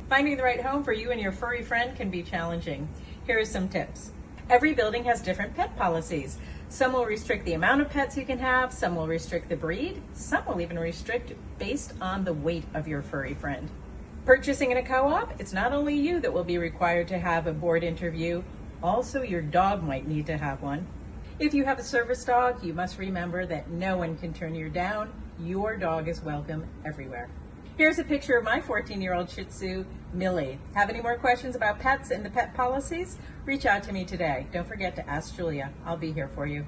Finding the right home for you and your furry friend can be challenging. Here are some tips. Every building has different pet policies. Some will restrict the amount of pets you can have, some will restrict the breed, some will even restrict based on the weight of your furry friend. Purchasing in a co-op, it's not only you that will be required to have a board interview, also your dog might need to have one. If you have a service dog, you must remember that no one can turn you down. Your dog is welcome everywhere. Here's a picture of my 14-year-old Shih Tzu, Millie. Have any more questions about pets and the pet policies? Reach out to me today. Don't forget to ask Julia. I'll be here for you.